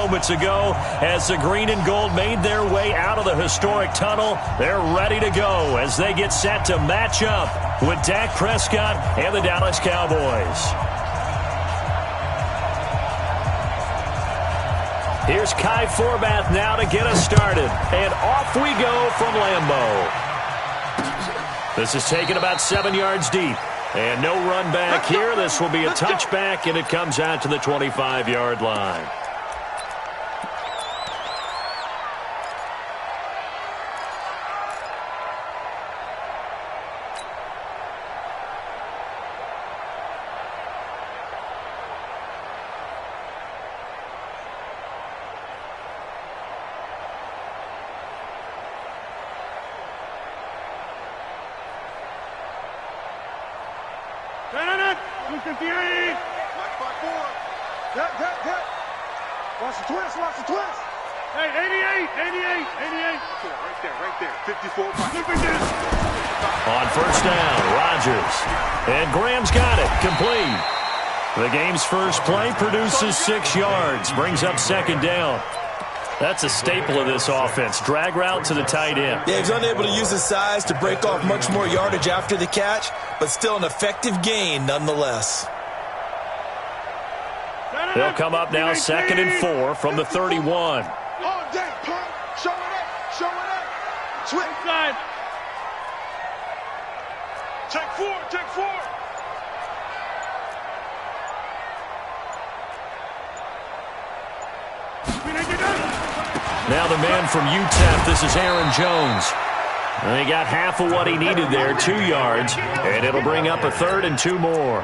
moments ago as the green and gold made their way out of the historic tunnel. They're ready to go as they get set to match up with Dak Prescott and the Dallas Cowboys. Here's Kai Forbath now to get us started. And off we go from Lambeau. This is taken about 7 yards deep. And no run back here. This will be a touchback, and it comes out to the 25-yard line. Watch the twist, watch the twist. Hey, 88. Right there, 54. On first down, Rodgers. And Graham's got it, complete. The game's first play produces 6 yards, brings up second down. That's a staple of this offense. Drag route to the tight end. Yeah, he's unable to use his size to break off much more yardage after the catch, but still an effective gain nonetheless. They'll come up now 2nd and 4 from the 31. All day, punk. Show it up. Swing side. Check four. Now the man from UTEP, this is Aaron Jones. And he got half of what he needed there, 2 yards, and it'll bring up a 3rd and 2 more.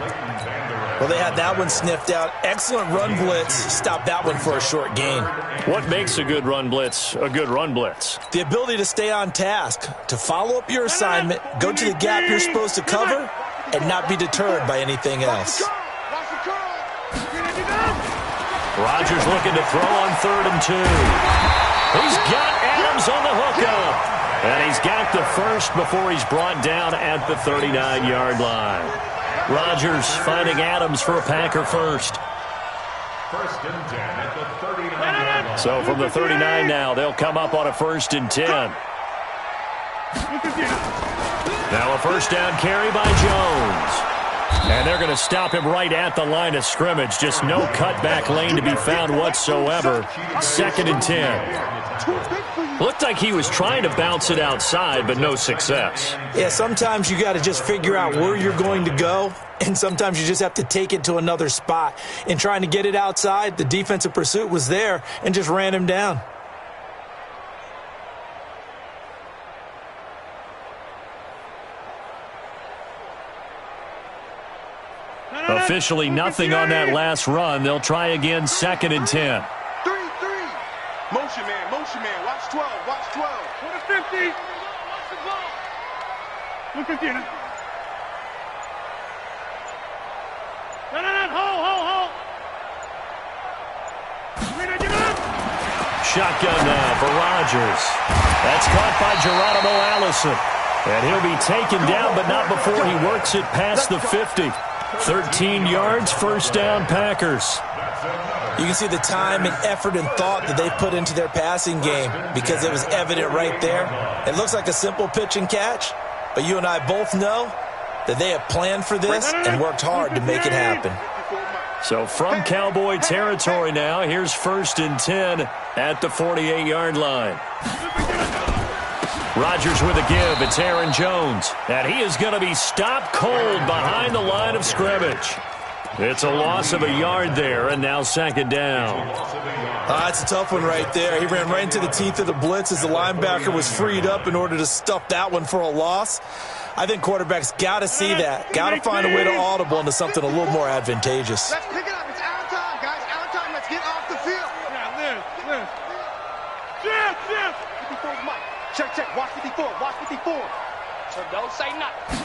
Well, they had that one sniffed out. Excellent run blitz. Stopped that one for a short gain. What makes a good run blitz a good run blitz? The ability to stay on task, to follow up your assignment, go to the gap you're supposed to cover, and not be deterred by anything else. Rodgers looking to throw on 3rd and 2. He's got Adams on the hookup. And he's got the first before he's brought down at the 39-yard line. Rodgers finding Adams for a Packer first. 1st and 10 at the 39-yard line. So from the 39 now, they'll come up on a 1st and 10. Now a first down carry by Jones. And they're going to stop him right at the line of scrimmage. Just no cutback lane to be found whatsoever. 2nd and 10. Looked like he was trying to bounce it outside, but no success. Yeah, sometimes you got to just figure out where you're going to go, and sometimes you just have to take it to another spot. In trying to get it outside, the defensive pursuit was there and just ran him down. Officially nothing on that last run. They'll try again, 2nd and 10. 3. Motion man. Watch 12. Go to 50. Watch the ball. Look at you. Hold. Shotgun now for Rodgers. That's caught by Geronimo Allison. And he'll be taken down, but not before he works it past the 50. 13 yards, first down, Packers. You can see the time and effort and thought that they put into their passing game because it was evident right there. It looks like a simple pitch and catch, but you and I both know that they have planned for this and worked hard to make it happen. So from Cowboy territory now, here's 1st and 10 at the 48-yard line. Rodgers with a give. It's Aaron Jones. And he is going to be stopped cold behind the line of scrimmage. It's a loss of a yard there, and now 2nd down. That's a tough one right there. He ran right into the teeth of the blitz as the linebacker was freed up in order to stuff that one for a loss. I think quarterbacks got to see that. Got to find a way to audible into something a little more advantageous. Let's pick it up. It's out of time, guys. Out of time. Let's get off the field. Yeah, Jim. 54's Mike. Check. Watch 54. So don't say nothing.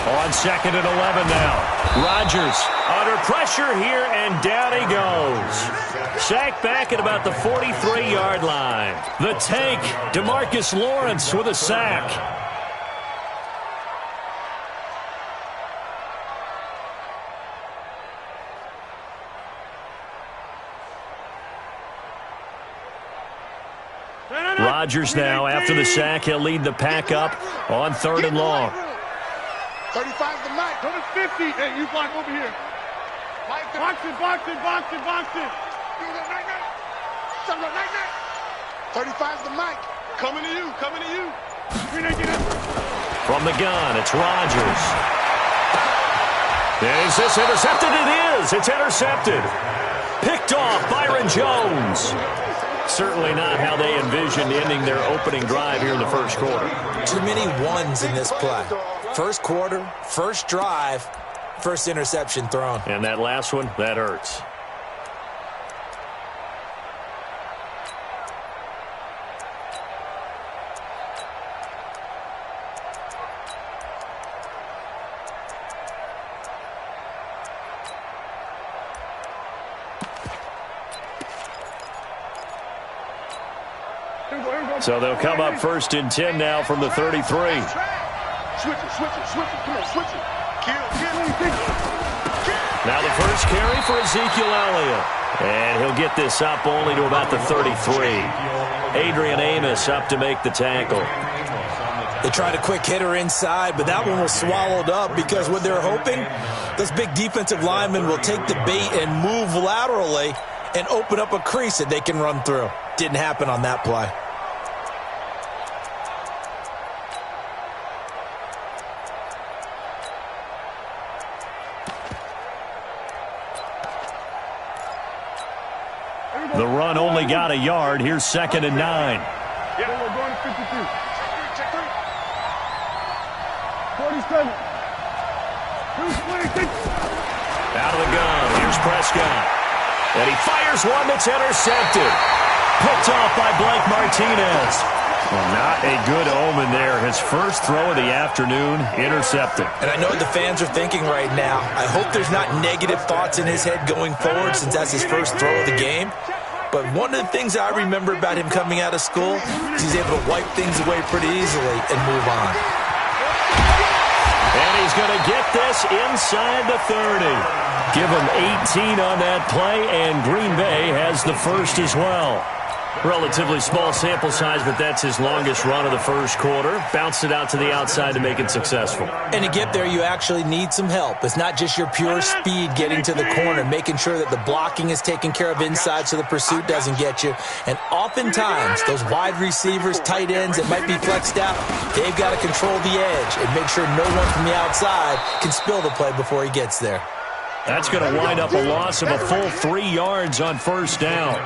On 2nd and 11 now. Rodgers under pressure here, and down he goes. Sacked back at about the 43-yard line. The tank, DeMarcus Lawrence with a sack. Rodgers now, after the sack, he'll lead the pack up on 3rd and long. 35's the mic. Go to 50. Hey, you block over here. Box it, box it, box it, box it. 35's the mic. Coming to you, coming to you. From the gun, it's Rodgers. Is this intercepted? It is. It's intercepted. Picked off Byron Jones. Certainly not how they envisioned ending their opening drive here in the first quarter. Too many ones in this play. First quarter, first drive, first interception thrown. And that last one, that hurts. So they'll come up 1st and 10 now from the 33. Switch it, switch it, switch it. Come on, switch it. Kill. Now the first carry for Ezekiel Elliott. And he'll get this up only to about the 33. Adrian Amos up to make the tackle. They tried a quick hitter inside, but that one was swallowed up because what they're hoping, those big defensive linemen will take the bait and move laterally and open up a crease that they can run through. Didn't happen on that play. The run only got a yard. Here's 2nd and 9. Yeah, we're going to 52. Check 3. 47. 26. Out of the gun. Here's Prescott. And he fires one that's intercepted. Picked off by Blake Martinez. Well, not a good omen there. His first throw of the afternoon, intercepted. And I know what the fans are thinking right now. I hope there's not negative thoughts in his head going forward since that's his first throw of the game. But one of the things I remember about him coming out of school is he's able to wipe things away pretty easily and move on. And he's going to get this inside the 30. Give him 18 on that play, and Green Bay has the first as well. Relatively small sample size, but that's his longest run of the first quarter. Bounced it out to the outside to make it successful. And to get there, you actually need some help. It's not just your pure speed getting to the corner, making sure that the blocking is taken care of inside so the pursuit doesn't get you. And oftentimes, those wide receivers, tight ends that might be flexed out, they've got to control the edge and make sure no one from the outside can spill the play before he gets there. That's going to wind up a loss of a full 3 yards on first down.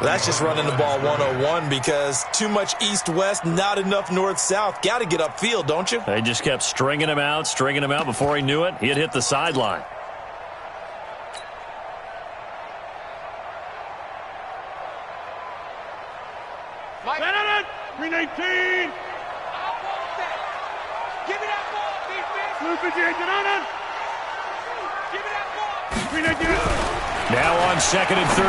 Well, that's just running the ball 101 because too much east-west, not enough north-south. Got to get upfield, don't you? They just kept stringing him out. Before he knew it, he had hit the sideline. Mike. 319. Give me that ball, defense. Give me that ball. 319. Now on 2nd and 13.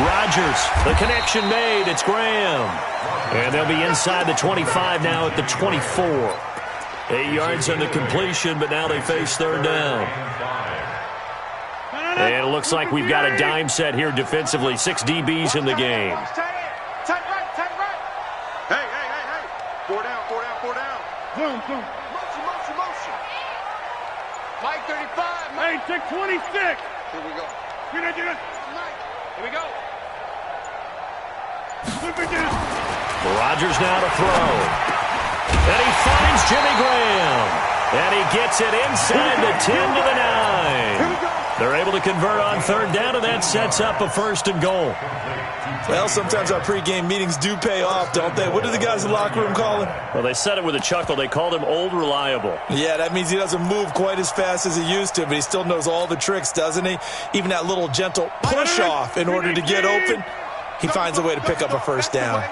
Rodgers, the connection made. It's Graham. And they'll be inside the 25 now at the 24. 8 yards on the completion, but now they face 3rd down. And it looks like we've got a dime set here defensively. 6 DBs in the game. Tight right. Hey. 4 down. Boom. Motion. Mike 35. Hey, check 26. Here we go. Mike. Here we go. Rodgers now to throw. And he finds Jimmy Graham. And he gets it inside the 10 to the 9. They're able to convert on 3rd down, and that sets up a 1st and goal. Well, sometimes our pregame meetings do pay off, don't they? What do the guys in the locker room call him? Well, they said it with a chuckle. They called him Old Reliable. Yeah, that means he doesn't move quite as fast as he used to, but he still knows all the tricks, doesn't he? Even that little gentle push-off in order to get open, he finds a way to pick up a 1st down.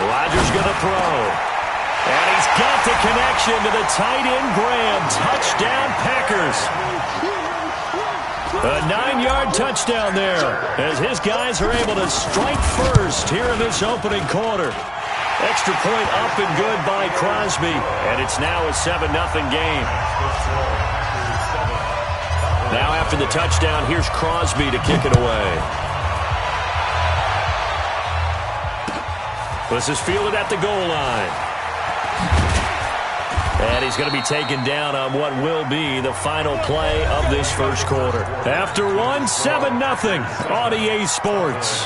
Rodgers going to throw. And he's got the connection to the tight end, Graham. Touchdown, Packers. A 9-yard touchdown there as his guys are able to strike first here in this opening quarter. Extra point up and good by Crosby, and it's now a 7-0 game. Now after the touchdown, here's Crosby to kick it away. This is fielded at the goal line. And he's going to be taken down on what will be the final play of this first quarter. After one, 7-0 on EA Sports.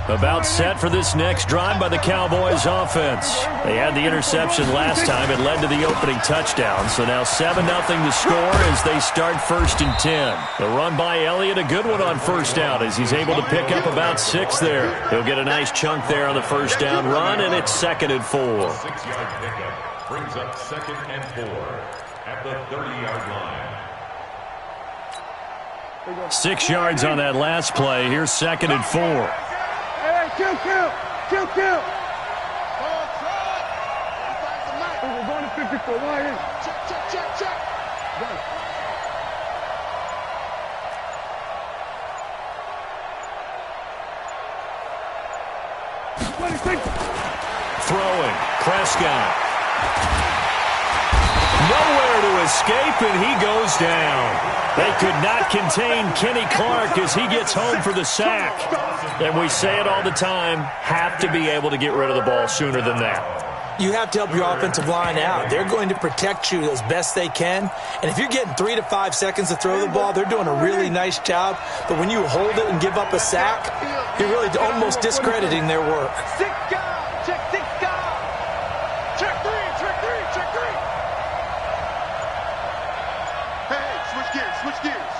About set for this next drive by the Cowboys offense. They had the interception last time. It led to the opening touchdown. So now 7-0 to score as they start 1st and 10. The run by Elliott, a good one on first down as he's able to pick up about 6 there. He'll get a nice chunk there on the first down run, and it's 2nd and 4. 6-yard pickup brings up 2nd and 4 at the 30-yard line. 6 yards on that last play. Here's 2nd and 4. Kill. We're going to 54. Why is? Check. Go. Throwing. Prescott. Nowhere to escape, and he goes down. They could not contain Kenny Clark as he gets home for the sack. And we say it all the time, have to be able to get rid of the ball sooner than that. You have to help your offensive line out. They're going to protect you as best they can. And if you're getting 3 to 5 seconds to throw the ball, they're doing a really nice job. But when you hold it and give up a sack, you're really almost discrediting their work. Check 6 guys. Check 3. Hey, switch gears.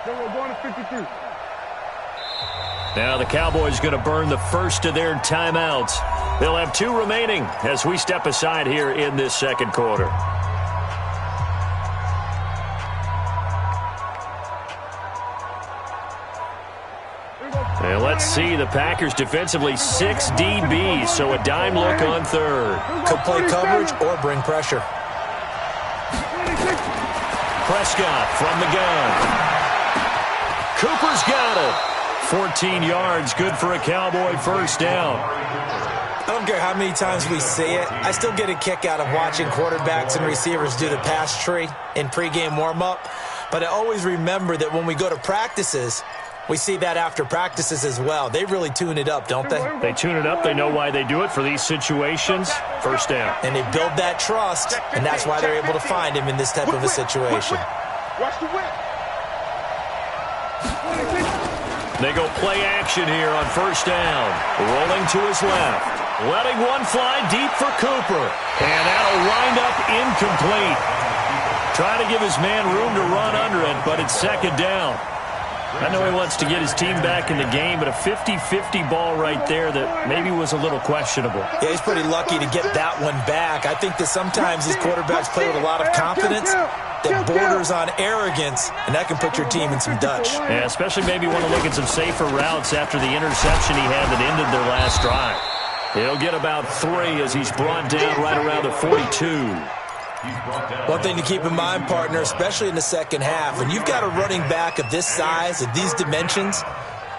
Then we're going to 53. Now the Cowboys going to burn the first of their timeouts. They'll have 2 remaining as we step aside here in this second quarter. And let's see, the Packers defensively 6 DBs, so a dime look on third. Could play coverage or bring pressure. Prescott from the gun. Cooper's got it. 14 yards, good for a Cowboy first down. I don't care how many times we see it. I still get a kick out of watching quarterbacks and receivers do the pass tree in pregame warm-up. But I always remember that when we go to practices, we see that after practices as well. They really tune it up, don't they? They tune it up. They know why they do it for these situations. First down. And they build that trust, and that's why they're able to find him in this type of a situation. Watch the whip. They go play action here on first down. Rolling to his left. Letting one fly deep for Cooper. And that'll wind up incomplete. Trying to give his man room to run under it, but it's 2nd down. I know he wants to get his team back in the game, but a 50-50 ball right there that maybe was a little questionable. Yeah, he's pretty lucky to get that one back. I think that sometimes these quarterbacks play with a lot of confidence that borders on arrogance, and that can put your team in some Dutch. Yeah, especially maybe want to look at some safer routes after the interception he had that ended their last drive. He'll get about 3 as he's brought down right around the 42. One thing to keep in mind, partner, especially in the second half, when you've got a running back of this size, of these dimensions,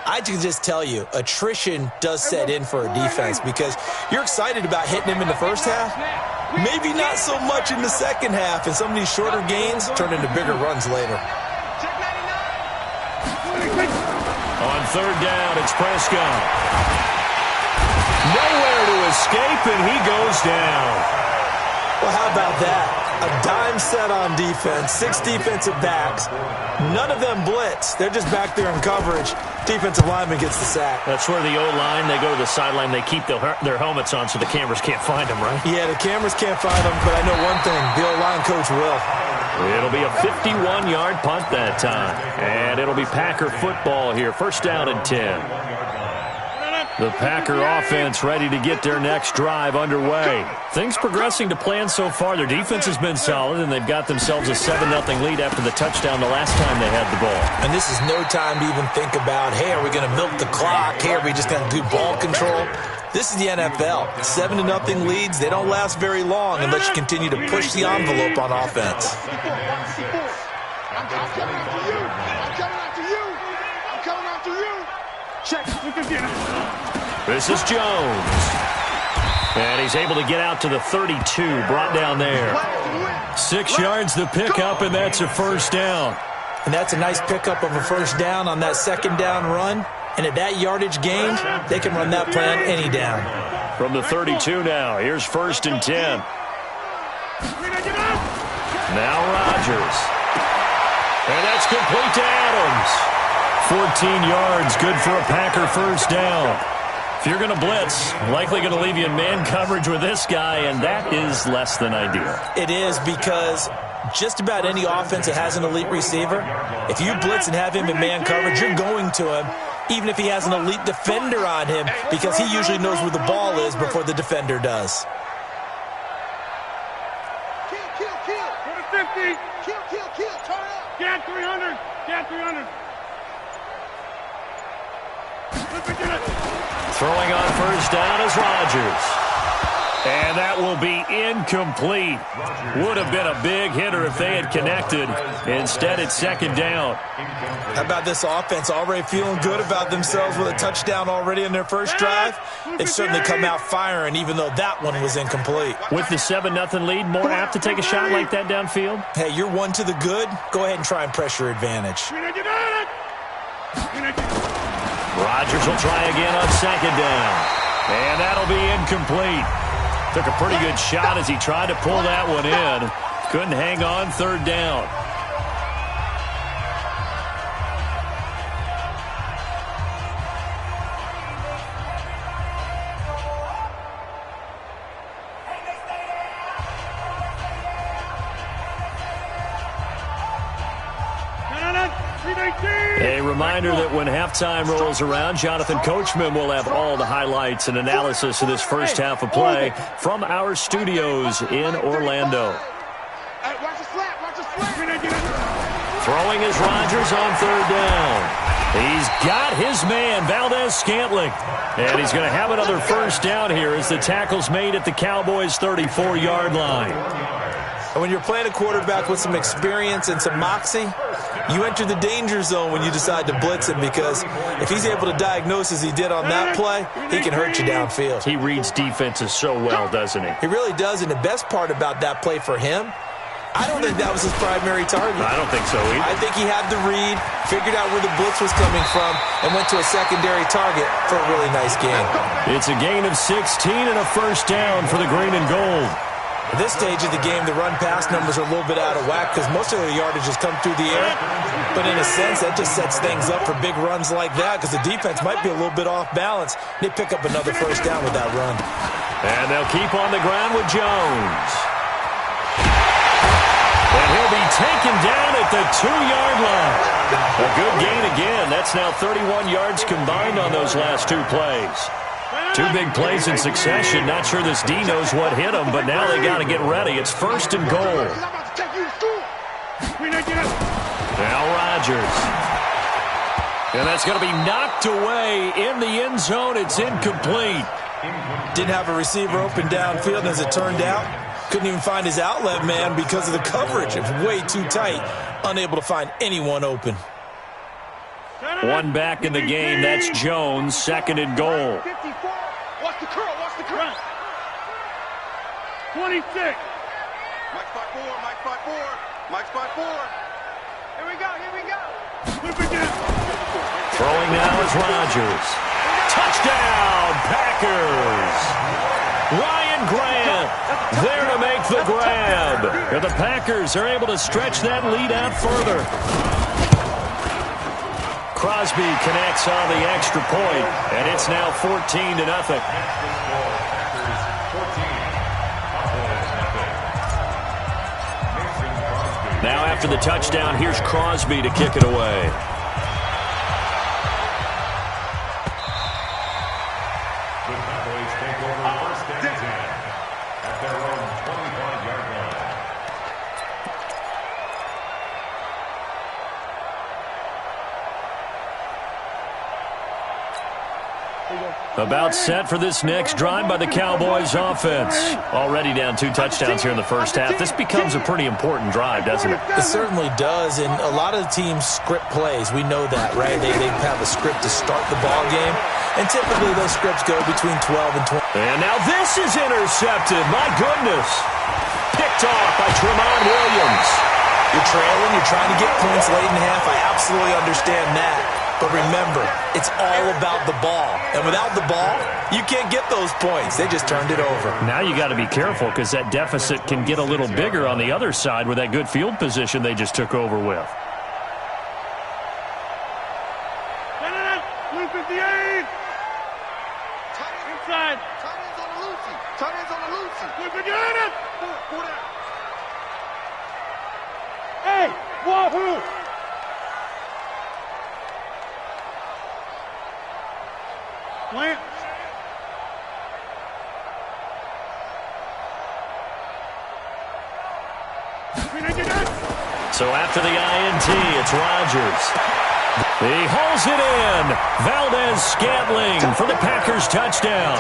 I can just tell you, attrition does set in for a defense because you're excited about hitting him in the first half, maybe not so much in the second half, and some of these shorter gains turn into bigger runs later. On third down, it's Prescott. Nowhere to escape, and he goes down. Well, how about that? A dime set on defense, 6 defensive backs. None of them blitz. They're just back there in coverage. Defensive lineman gets the sack. That's where the O-line, they go to the sideline, they keep their helmets on so the cameras can't find them, right? Yeah, the cameras can't find them, but I know one thing, the O-line coach will. It'll be a 51-yard punt that time. And it'll be Packer football here. First down and 10. The Packer offense ready to get their next drive underway. Things progressing to plan so far. Their defense has been solid, and they've got themselves a 7-0 lead after the touchdown the last time they had the ball. And this is no time to even think about, hey, are we going to milk the clock? Hey, are we just going to do ball control? This is the NFL. 7-0 leads, they don't last very long unless you continue to push the envelope on offense. I'm coming after you. I'm coming after you. I'm coming after you. Check. Look again. This is Jones. And he's able to get out to the 32, brought down there. 6 yards the pickup, and that's a first down. And that's a nice pickup of a first down on that second down run. And at that yardage gained, they can run that play on any down. From the 32 now, here's 1st and 10. Now Rodgers. And that's complete to Adams. 14 yards, good for a Packer first down. If you're going to blitz, likely going to leave you in man coverage with this guy, and that is less than ideal. It is, because just about any offense that has an elite receiver, if you blitz and have him in man coverage, you're going to him, even if he has an elite defender on him, because he usually knows where the ball is before the defender does. Kill. Go to 50. Kill. Turn up. Get 300. Get 300. Throwing on first down is Rodgers. And that will be incomplete. Would have been a big hitter if they had connected. Instead, it's 2nd down. How about this offense already feeling good about themselves with a touchdown already in their first drive? They've certainly come out firing, even though that one was incomplete. With the 7-0 lead, more apt to take a shot like that downfield? Hey, you're one to the good. Go ahead and try and press your advantage. Rodgers will try again on 2nd down. And that'll be incomplete. Took a pretty good shot as he tried to pull that one in. Couldn't hang on 3rd down. A reminder that when halftime rolls around, Jonathan Coachman will have all the highlights and analysis of this first half of play from our studios in Orlando. Watch the slap. Throwing is Rodgers on 3rd down. He's got his man, Valdez-Scantling. And he's going to have another first down here as the tackle's made at the Cowboys' 34-yard line. And when you're playing a quarterback with some experience and some moxie, you enter the danger zone when you decide to blitz him, because if he's able to diagnose as he did on that play, he can hurt you downfield. He reads defenses so well, doesn't he? He really does, and the best part about that play for him, I don't think that was his primary target. I don't think so either. I think he had the read, figured out where the blitz was coming from, and went to a secondary target for a really nice game. It's a gain of 16 and a first down for the green and gold. At this stage of the game, the run-pass numbers are a little bit out of whack because most of the yardage has come through the air. But in a sense, that just sets things up for big runs like that because the defense might be a little bit off balance. They pick up another first down with that run. And they'll keep on the ground with Jones. And he'll be taken down at the 2-yard line. A good gain again. That's now 31 yards combined on those last 2 plays. 2 big plays in succession. Not sure this D knows what hit him, but now they got to get ready. It's 1st and goal. Now Rodgers. And that's going to be knocked away in the end zone. It's incomplete. Didn't have a receiver open downfield, and as it turned out, couldn't even find his outlet man because of the coverage. It was way too tight. Unable to find anyone open. 1 back in the game. That's Jones. 2nd and goal. Watch the curl. 26. Mike spot 4. Here we go. Throwing now is Rodgers. Touchdown, Packers. Ryan Grant there to make the grab. And the Packers are able to stretch that lead out further. Crosby connects on the extra point, and it's now 14-0. Now after the touchdown, here's Crosby to kick it away. The Cowboys take over 1st and 10 at their own 25-yard line. About set for this next drive by the Cowboys offense. Already down 2 touchdowns here in the first half. This becomes a pretty important drive, doesn't it? It certainly does, and a lot of the teams script plays. We know that, right? They have a script to start the ball game, and typically those scripts go between 12 and 20. And now this is intercepted. My goodness. Picked off by Tremont Williams. You're trailing, you're trying to get points late in the half. I absolutely understand that. But remember, it's all about the ball. And without the ball, you can't get those points. They just turned it over. Now you got to be careful because that deficit can get a little bigger on the other side with that good field position they just took over with. Inside. Tight ends on the loosey. Tight ends on the loosey. Hey, wahoo! Plant. So after the INT, it's Rodgers. He hauls it in. Valdez-Scantling for the Packers touchdown.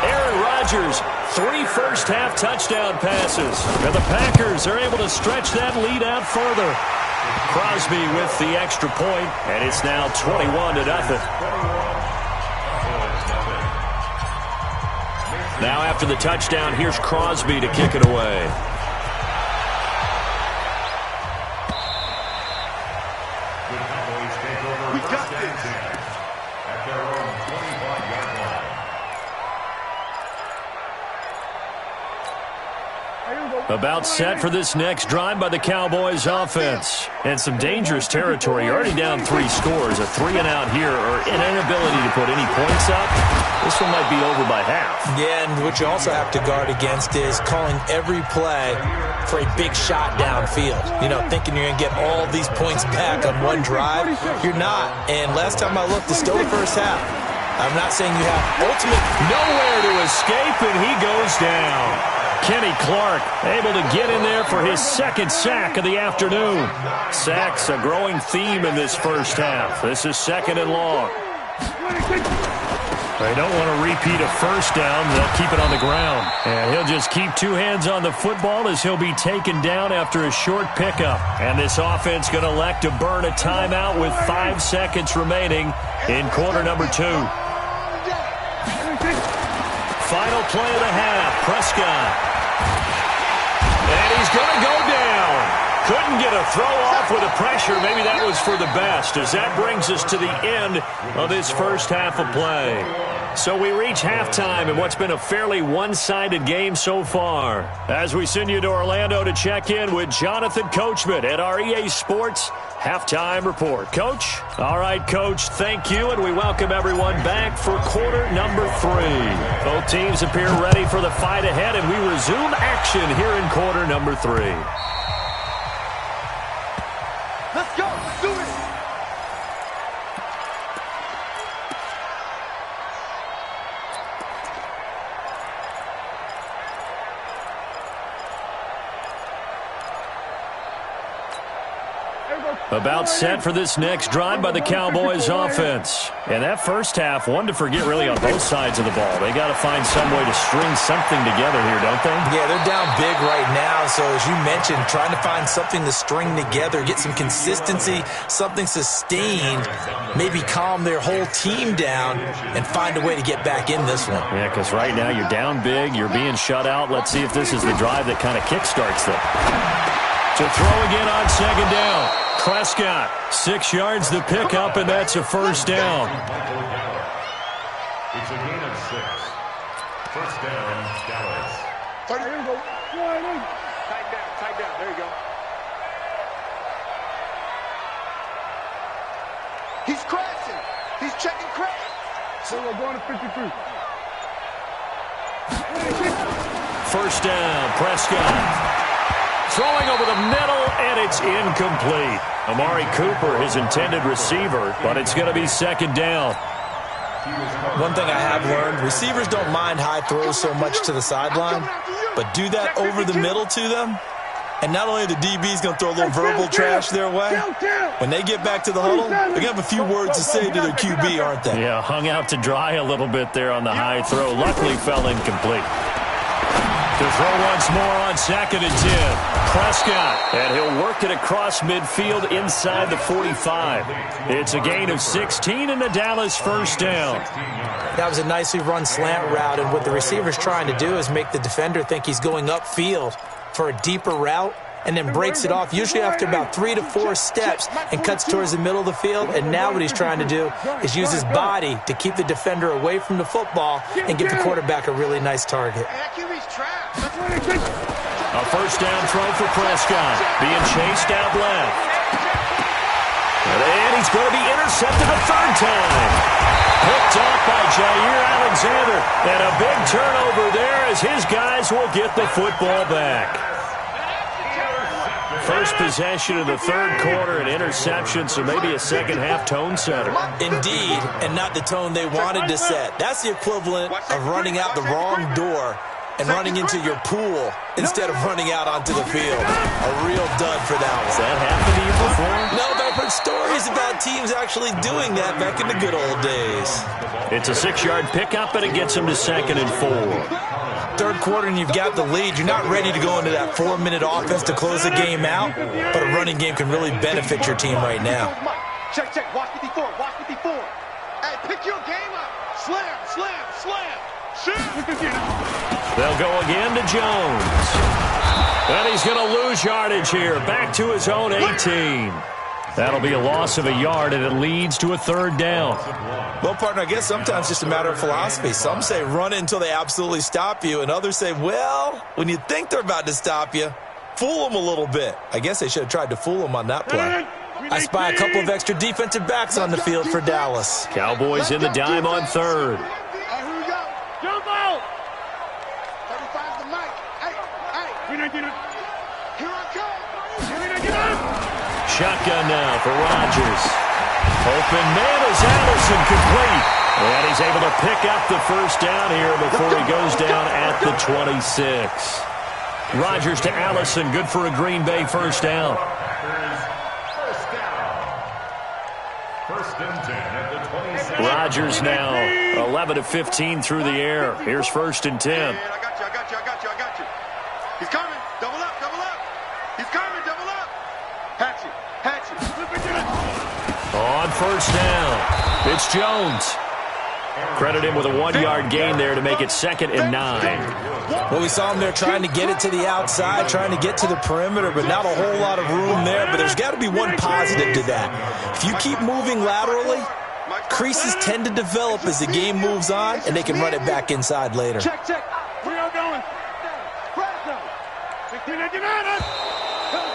Aaron Rodgers, 3 first-half touchdown passes. And the Packers are able to stretch that lead out further. Crosby with the extra point, and it's now 21-0. Now after the touchdown, here's Crosby to kick it away. We got this. At their own 25-yard line. About set for this next drive by the Cowboys offense. And some dangerous territory. You're already down 3 scores. A 3-and-out here or an inability to put any points up. This one might be over by half. Yeah, and what you also have to guard against is calling every play for a big shot downfield. You know, thinking you're going to get all these points back on one drive. You're not. And last time I looked, it's still the first half. I'm not saying you have ultimate. Nowhere to escape, and he goes down. Kenny Clark able to get in there for his 2nd sack of the afternoon. Sacks a growing theme in this first half. This is 2nd and long. They don't want to repeat a first down. They'll keep it on the ground. And he'll just keep 2 hands on the football as he'll be taken down after a short pickup. And this offense going to elect to burn a timeout with 5 seconds remaining in quarter number 2. Final play of the half. Prescott. And he's going to go down. Couldn't get a throw off with the pressure. Maybe that was for the best, as that brings us to the end of this first half of play. So we reach halftime in what's been a fairly one-sided game so far. As we send you to Orlando to check in with Jonathan Coachman at our EA Sports Halftime Report. Coach? All right, Coach, thank you, and we welcome everyone back for quarter number 3. Both teams appear ready for the fight ahead, and we resume action here in quarter number 3. Let's go. Let's do it. About set for this next drive by the Cowboys offense. And that first half, one to forget really on both sides of the ball. They got to find some way to string something together here, don't they? Yeah, they're down big right now. So as you mentioned, trying to find something to string together, get some consistency, something sustained, maybe calm their whole team down and find a way to get back in this one. Yeah, because right now you're down big, you're being shut out. Let's see if this is the drive that kind of kickstarts them. To throw again on 2nd down. Prescott, 6 yards to pick up, and that's a first down. It's a gain of 6. First down, Dallas. There you go. Tight down. There you go. He's crashing. He's checking crash. So we're going to 53. First down, Prescott. Throwing over the middle, and it's incomplete. Amari Cooper, his intended receiver, but it's going to be 2nd down. One thing I have learned, receivers don't mind high throws so much to the sideline, but do that over the middle to them, And not only are the DBs going to throw a little verbal trash their way, when they get back to the huddle, they're going to have a few words to say to their QB, aren't they? Yeah, hung out to dry a little bit there on the high throw. Luckily fell incomplete. To throw once more on 2nd and 10. Prescott, and he'll work it across midfield inside the 45. It's a gain of 16 and the Dallas first down. That was a nicely run slant route, and what the receiver's trying to do is make the defender think he's going upfield for a deeper route, and then breaks it off, usually after about 3 to 4 steps, and cuts towards the middle of the field. And now what he's trying to do is use his body to keep the defender away from the football and give the quarterback a really nice target. A first down throw for Prescott, being chased out left. And he's going to be intercepted a third time. Picked off by Jair Alexander. And a big turnover there as his guys will get the football back. First possession of the third quarter, an interception, so maybe a second-half tone setter. Indeed, and not the tone they wanted to set. That's the equivalent of running out the wrong door and running into your pool instead of running out onto the field. A real dud for that one. Has that happened to you before? No, but I've heard stories about teams actually doing that back in the good old days. It's a 6-yard pickup, and it gets him to 2nd and 4. Third quarter and you've got the lead. You're not ready to go into that 4-minute offense to close the game out, but a running game can really benefit your team right now. Check, watch me before. Hey, pick your game up. Slam. They'll go again to Jones. And he's going to lose yardage here. Back to his own 18. That'll be a loss of a yard, and it leads to a third down. Well, partner, I guess sometimes it's just a matter of philosophy. Some say run it until they absolutely stop you, and others say, well, when you think they're about to stop you, fool them a little bit. I guess they should have tried to fool them on that play. I spy a couple of extra defensive backs on the field for Dallas. Cowboys in the dime on third. Hey, here we go. Jump out. 35's the mic. Hey. Here I come. Shotgun now for Rodgers. Open man is Allison, complete. And he's able to pick up the first down here before he goes down at the 26. Rodgers to Allison, good for a Green Bay first down. First and 10 at the 26. Rodgers now 11 of 15 through the air. Here's 1st and 10. I got you. He's coming. Double up. He's coming. Double up. Hatch it. On first down, it's Jones. Credit him with a 1-yard gain there to make it 2nd and 9. Well, we saw him there trying to get it to the outside, trying to get to the perimeter, but not a whole lot of room there. But there's got to be one positive to that. If you keep moving laterally, creases tend to develop as the game moves on, and they can run it back inside later. Check. We are going.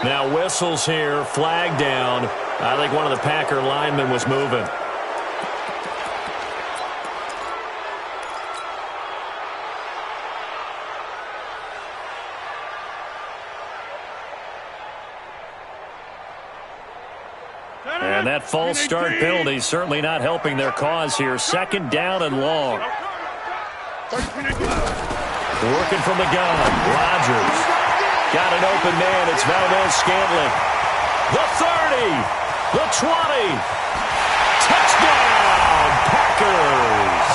Now whistles here, flag down. I think one of the Packer linemen was moving. And that false start penalty certainly not helping their cause here. 2nd down and long. Working from the gun, Rodgers. Got an open man. It's Valdez-Scantling. The 30. The 20. Touchdown, Packers.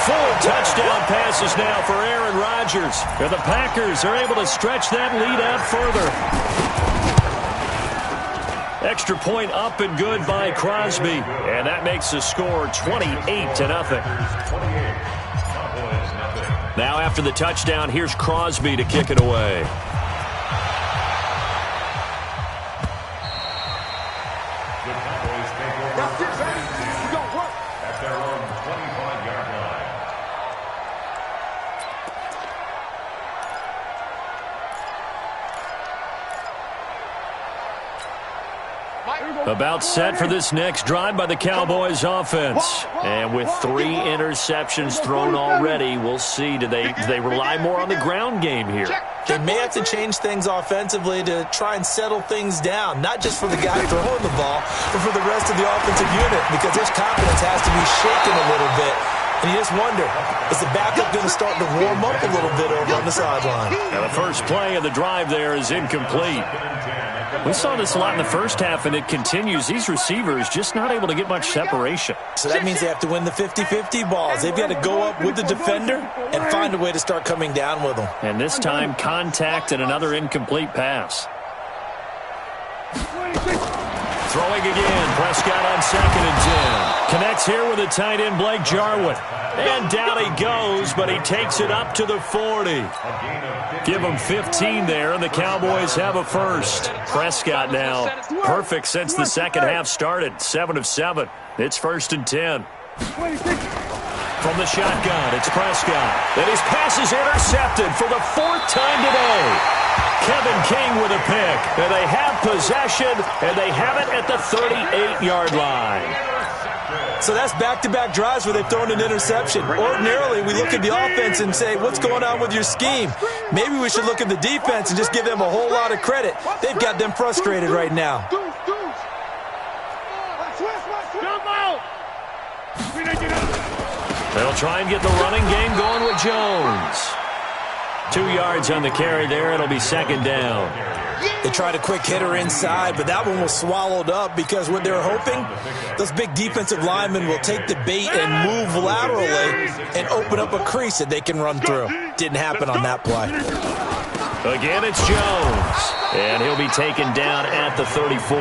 4 touchdown passes now for Aaron Rodgers. And the Packers are able to stretch that lead out further. Extra point up and good by Crosby. And that makes the score 28-0. Now after the touchdown, here's Crosby to kick it away. At their own 25-yard line. About set for this next drive by the Cowboys offense. And with 3 interceptions thrown already, we'll see. Do they rely more on the ground game here? They may have to change things offensively to try and settle things down, not just for the guy throwing the ball, but for the rest of the offensive unit, because their confidence has to be shaken a little bit And you just wonder, is the backup going to start to warm up a little bit over on the sideline? Now the first play of the drive there is incomplete. We saw this a lot in the first half, and it continues. These receivers just not able to get much separation. So that means they have to win the 50-50 balls. They've got to go up with the defender and find a way to start coming down with them. And this time, contact and another incomplete pass. Throwing again. Prescott on 2nd and 10. Connects here with the tight end, Blake Jarwin. And down he goes, but he takes it up to the 40. Give him 15 there, and the Cowboys have a first. Prescott now perfect since the second half started. 7 of 7. It's 1st and 10. From the shotgun, it's Prescott. And his pass is intercepted for the 4th time today. Kevin King with a pick. And they have possession, and they have it at the 38-yard line. So that's back-to-back drives where they've thrown an interception. Ordinarily, we look at the offense and say, what's going on with your scheme? Maybe we should look at the defense and just give them a whole lot of credit. They've got them frustrated right now. They'll try and get the running game going with Jones. 2 yards on the carry there. It'll be 2nd down. They tried a quick hitter inside, but that one was swallowed up because what they're hoping, those big defensive linemen will take the bait and move laterally and open up a crease that they can run through. Didn't happen on that play. Again, it's Jones, and he'll be taken down at the 34.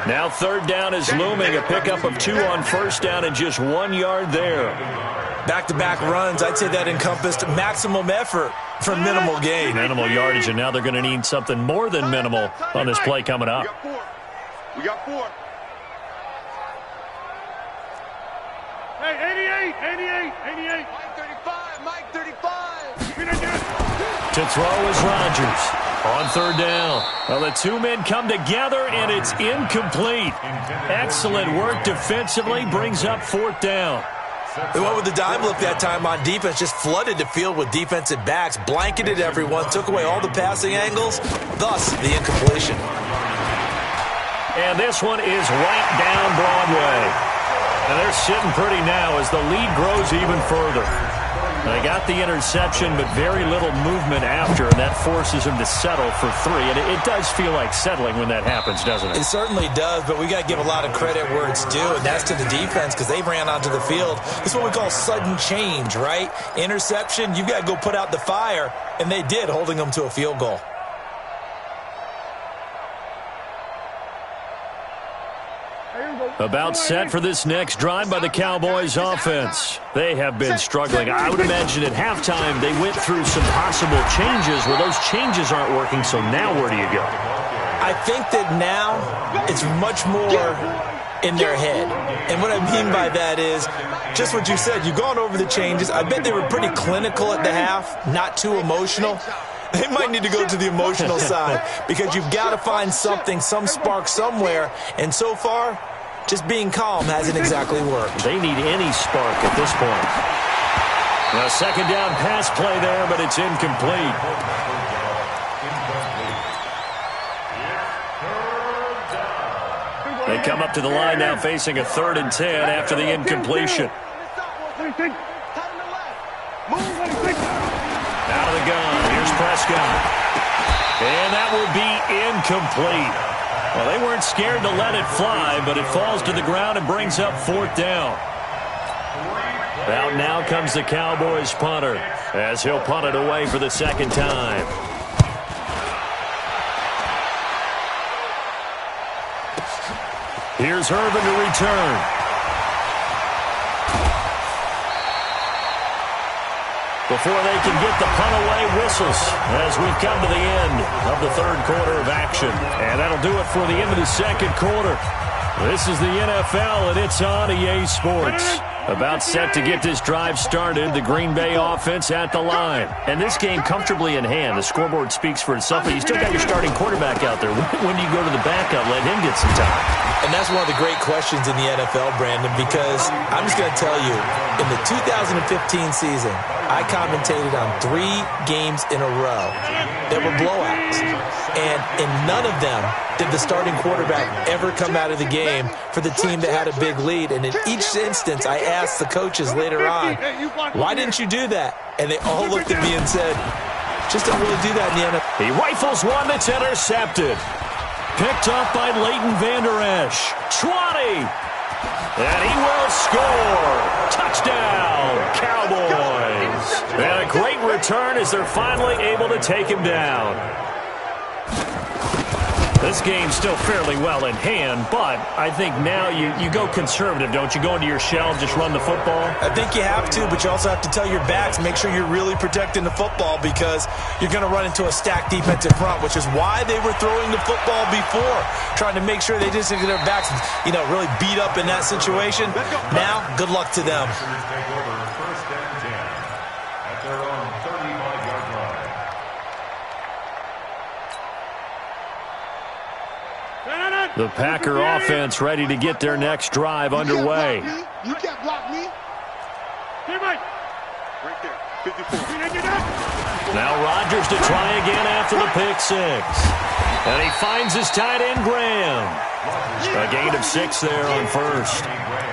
Now 3rd down is looming, a pickup of 2 on 1st down and just 1 yard there. Back-to-back runs, I'd say that encompassed maximum effort for minimal gain. Minimal yardage, and now they're going to need something more than minimal on this play coming up. We got 4. Hey, 88. Mike 35. To throw is Rodgers on 3rd down. Well, the 2 men come together, and it's incomplete. Excellent work defensively, brings up 4th down. They went with the dime look that time on defense, just flooded the field with defensive backs, blanketed everyone, took away all the passing angles, thus the incompletion. And this one is right down Broadway. And they're sitting pretty now as the lead grows even further. They got the interception, but very little movement after, and that forces him to settle for 3. And it does feel like settling when that happens, doesn't it? It certainly does, but we got to give a lot of credit where it's due, and that's to the defense because they ran onto the field. It's what we call sudden change, right? Interception, you've got to go put out the fire, and they did, holding them to a field goal. About set for this next drive by the Cowboys offense. They have been struggling. I would imagine at halftime they went through some possible changes where those changes aren't working, so now where do you go? I think that now it's much more in their head. And what I mean by that is just what you said. You've gone over the changes. I bet they were pretty clinical at the half, not too emotional. They might need to go to the emotional side because you've got to find something, some spark somewhere. And so far, just being calm hasn't exactly worked. They need any spark at this point. Now, 2nd down pass play there, but it's incomplete. They come up to the line now facing a 3rd and 10 after the incompletion. Out of the gun, here's Prescott. And that will be incomplete. Well, they weren't scared to let it fly, but it falls to the ground and brings up 4th down. Out now comes the Cowboys punter as he'll punt it away for the 2nd time. Here's Irvin to return. Before they can get the punt away, whistles as we've come to the end of the 3rd quarter of action. And that'll do it for the end of the 2nd quarter. This is the NFL, and it's on EA Sports. About set to get this drive started, the Green Bay offense at the line. And this game comfortably in hand. The scoreboard speaks for itself, but you still got your starting quarterback out there. When do you go to the backup, let him get some time? And that's one of the great questions in the NFL, Brandon, because I'm just going to tell you, in the 2015 season, I commentated on 3 games in a row that were blowouts. And in none of them did the starting quarterback ever come out of the game for the team that had a big lead. And in each instance, I asked the coaches later on, why didn't you do that? And they all looked at me and said, just don't really do that in the NFL. He rifles one that's intercepted. Picked up by Leighton Vander Esch. 20. And he will score. Touchdown, Cowboys. And a great return as they're finally able to take him down. This game's still fairly well in hand, but I think now you go conservative, don't you? Go into your shell and just run the football? I think you have to, but you also have to tell your backs, make sure you're really protecting the football because you're going to run into a stacked defensive front, which is why they were throwing the football before, trying to make sure they just get their backs, really beat up in that situation. Now, good luck to them. The Packer offense ready to get their next drive underway. You can't block me. Hey, Mike. Right there. 54. Now Rodgers to try again after the pick six. And he finds his tight end, Graham. A gain of 6 there on first.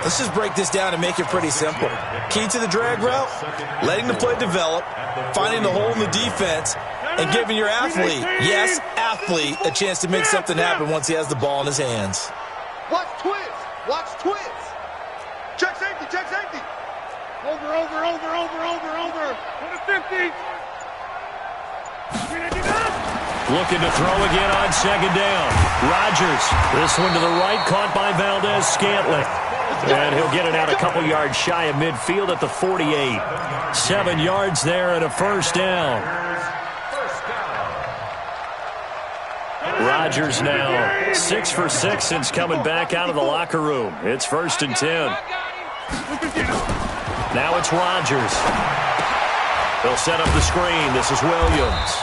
Let's just break this down and make it pretty simple. Key to the drag route, letting the play develop, finding the hole in the defense, and giving your athlete, yes, athlete, a chance to make something happen once he has the ball in his hands. Watch twist. Watch twist. Check safety. Check safety. Over. To the 50. Looking to throw again on second down. Rodgers, this one to the right, caught by Valdez-Scantling. And he'll get it out a couple yards shy of midfield at the 48. 7 yards there and a first down. Rodgers now 6 for 6 since coming back out of the locker room. It's 1st and 10. Now it's Rodgers. They'll set up the screen. This is Williams.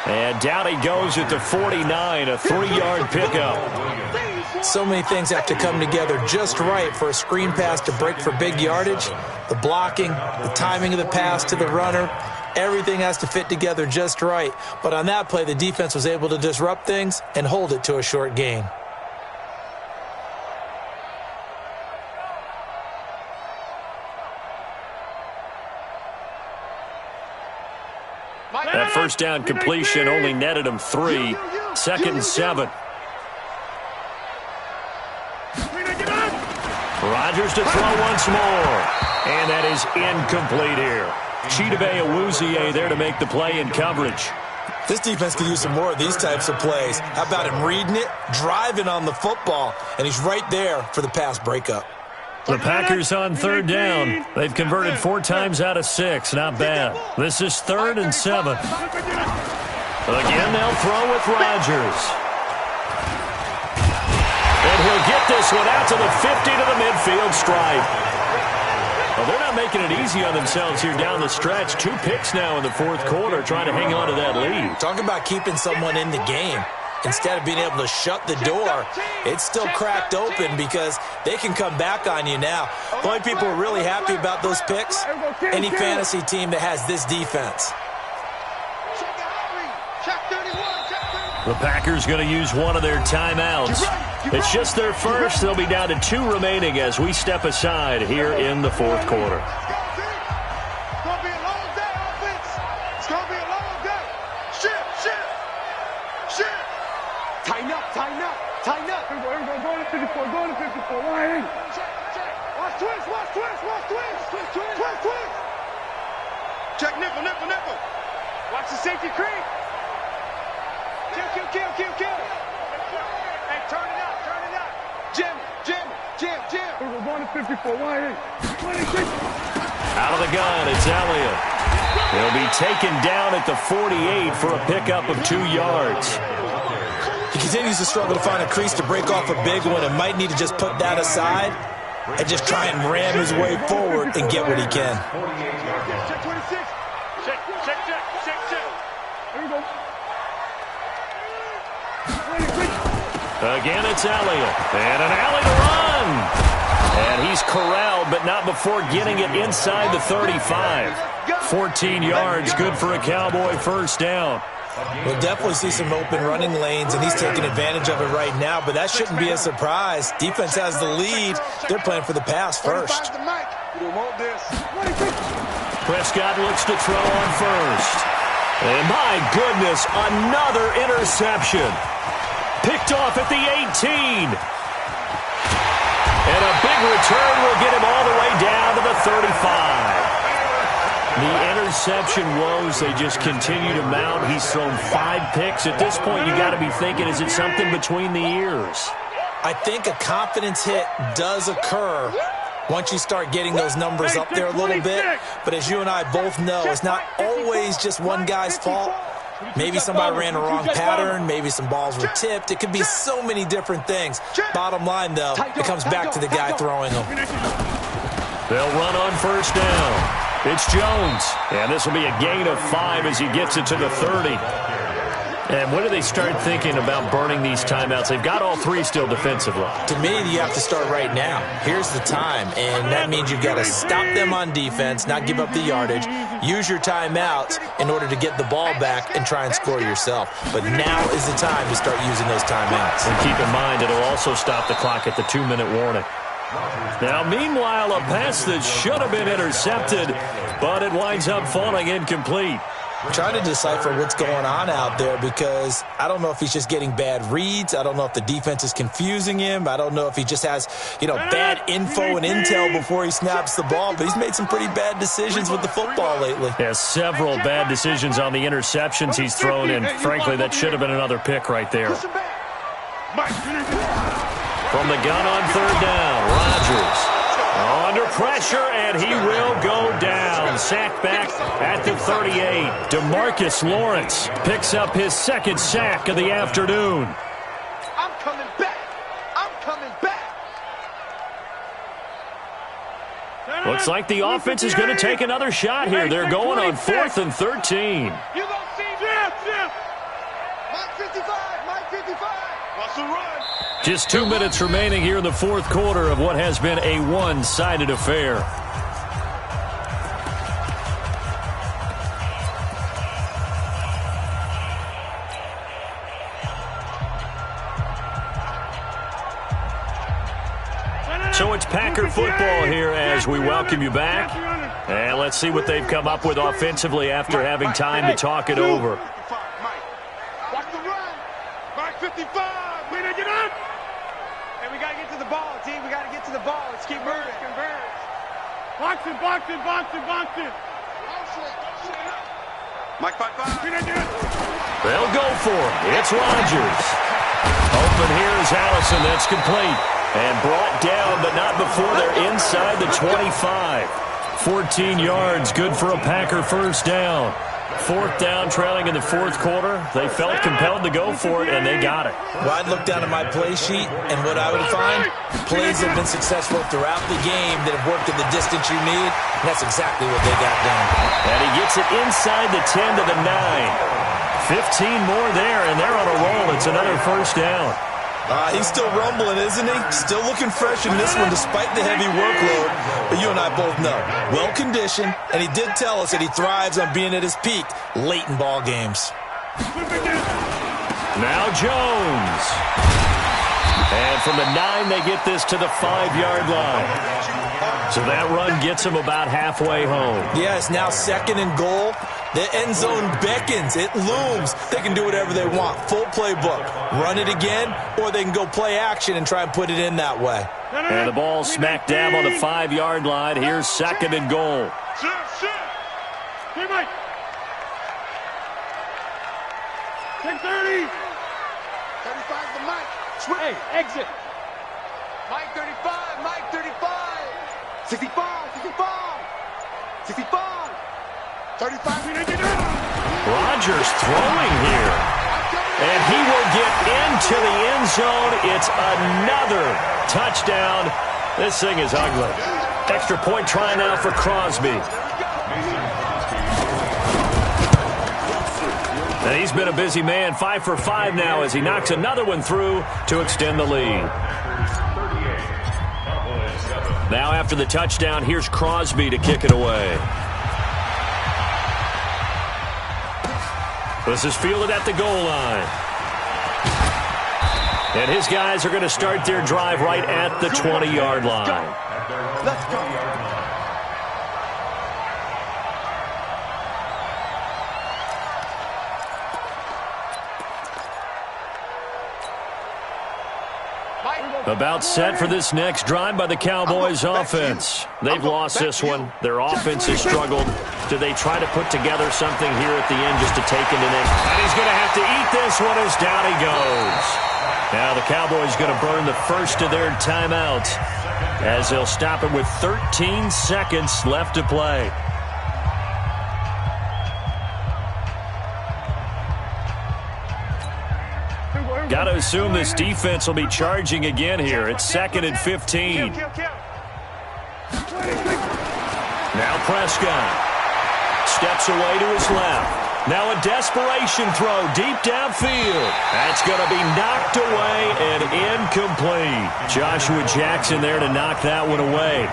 And down he goes at the 49, a 3-yard pickup. So many things have to come together just right for a screen pass to break for big yardage. The blocking, the timing of the pass to the runner, everything has to fit together just right. But on that play, the defense was able to disrupt things and hold it to a short gain. That first down completion only netted him 3. 2nd and 7. Rodgers to throw once more. And that is incomplete here. Chidobe Awuzie there to make the play in coverage. This defense could use some more of these types of plays. How about him reading it, driving on the football, and he's right there for the pass breakup. The Packers on 3rd down. They've converted 4 times out of 6. Not bad. This is 3rd and 7. Again, they'll throw with Rodgers. And he'll get this one out to the 50 to the midfield stripe. Well, they're not making it easy on themselves here down the stretch. 2 picks now in the 4th quarter trying to hang on to that lead. Talk about keeping someone in the game. Instead of being able to shut the door, it's still cracked open because they can come back on you now. The only people who are really happy about those picks, any fantasy team that has this defense. The Packers going to use one of their timeouts. It's just their first. They'll be down to 2 remaining as we step aside here in the 4th quarter. Tighten up. Go to 54. Why? Watch twist. Check nickel. Watch the safety creep. Kill. Hey, turn it up. Jim. We're going to 54. Why? 26. Out of the gun, it's Elliott. He'll be taken down at the 48 for a pickup of 2 yards. He continues to struggle to find a crease to break off a big one and might need to just put that aside and just try and ram his way forward and get what he can. Check 26. Check. Here we go. Again, it's Elliott. And an alley to run. And he's corralled, but not before getting it inside the 35. 14 yards, good for a Cowboy first down. We'll definitely see some open running lanes, and he's taking advantage of it right now, but that shouldn't be a surprise. Defense has the lead. They're playing for the pass first. Prescott looks to throw on first. And my goodness, another interception. Picked off at the 18. And a big return will get him all the way down to the 35. The interception woes, they just continue to mount. He's thrown 5 picks. At this point, you got to be thinking, is it something between the ears? I think a confidence hit does occur once you start getting those numbers up there a little bit. But as you and I both know, it's not always just one guy's fault. Maybe somebody ran a wrong pattern. Maybe some balls were tipped. It could be so many different things. Bottom line, though, it comes back to the guy throwing them. They'll run on first down. It's Jones. And this will be a gain of 5 as he gets it to the 30. And when do they start thinking about burning these timeouts? They've got all 3 still defensively. To me, you have to start right now. Here's the time, and that means you've got to stop them on defense, not give up the yardage, use your timeouts in order to get the ball back and try and score yourself. But now is the time to start using those timeouts. And keep in mind, it'll also stop the clock at the 2-minute warning. Now, meanwhile, a pass that should have been intercepted, but it winds up falling incomplete. I'm trying to decipher what's going on out there because I don't know if he's just getting bad reads. I don't know if the defense is confusing him. I don't know if he just has, bad info and intel before he snaps the ball. But he's made some pretty bad decisions with the football lately. Yeah, several bad decisions on the interceptions he's thrown, and frankly, that should have been another pick right there. From the gun on third down, Rodgers under pressure, and he will go down. Sacked back at the 38. DeMarcus Lawrence picks up his 2nd sack of the afternoon. I'm coming back. I'm coming back. Looks like the offense is going to take another shot here. They're going on 4th and 13. You gonna see Jim. Mike 55. Mike 55. What's the run? Just 2 minutes remaining here in the 4th quarter of what has been a one-sided affair. So it's Packer football here as we welcome you back. And let's see what they've come up with offensively after having time to talk it over. Watch the run. Mike 55. We didn't get up. And we got to get to the ball, team. We got to get to the ball. Let's keep moving. Converge. Box it. Mike 55. They'll go for it. It's Rodgers. Open here is Allison. That's complete. And brought down, but not before they're inside the 25. 14 yards, good for a Packer first down. 4th down, trailing in the 4th quarter. They felt compelled to go for it, and they got it. Well, I'd look down at my play sheet, and what I would find, plays have been successful throughout the game that have worked at the distance you need, and that's exactly what they got done. And he gets it inside the 10 to the 9. 15 more there, and they're on a roll. It's another first down. He's still rumbling, isn't he? Still looking fresh in this one despite the heavy workload. But you and I both know, well-conditioned, and he did tell us that he thrives on being at his peak late in ball games. Now Jones. And from the 9, they get this to the 5-yard line. So that run gets them about halfway home. Yeah, it's now 2nd and goal. The end zone beckons. It looms. They can do whatever they want. Full playbook. Run it again, or they can go play action and try and put it in that way. And the ball smack dab on the 5-yard line. Here's 2nd and goal. Hey, Mike. Take 30. 35 to Mike. Hey, exit. Mike 35. Mike 35. 65. 35. Rodgers throwing here. And he will get into the end zone. It's another touchdown. This thing is ugly. Extra point try now for Crosby. And he's been a busy man. 5 for 5 now as he knocks another one through to extend the lead. Now after the touchdown, here's Crosby to kick it away. This is fielded at the goal line. And his guys are going to start their drive right at the 20-yard line. Let's go. About set for this next drive by the Cowboys offense. They've lost this one. Their offense has struggled. Do they try to put together something here at the end just to take into next? And he's going to have to eat this one as down he goes. Now the Cowboys going to burn the first of their timeouts as they'll stop it with 13 seconds left to play. Got to assume this defense will be charging again here. It's 2nd and 15. Now Prescott steps away to his left. Now a desperation throw deep downfield. That's going to be knocked away and incomplete. Joshua Jackson there to knock that one away.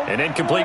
An incomplete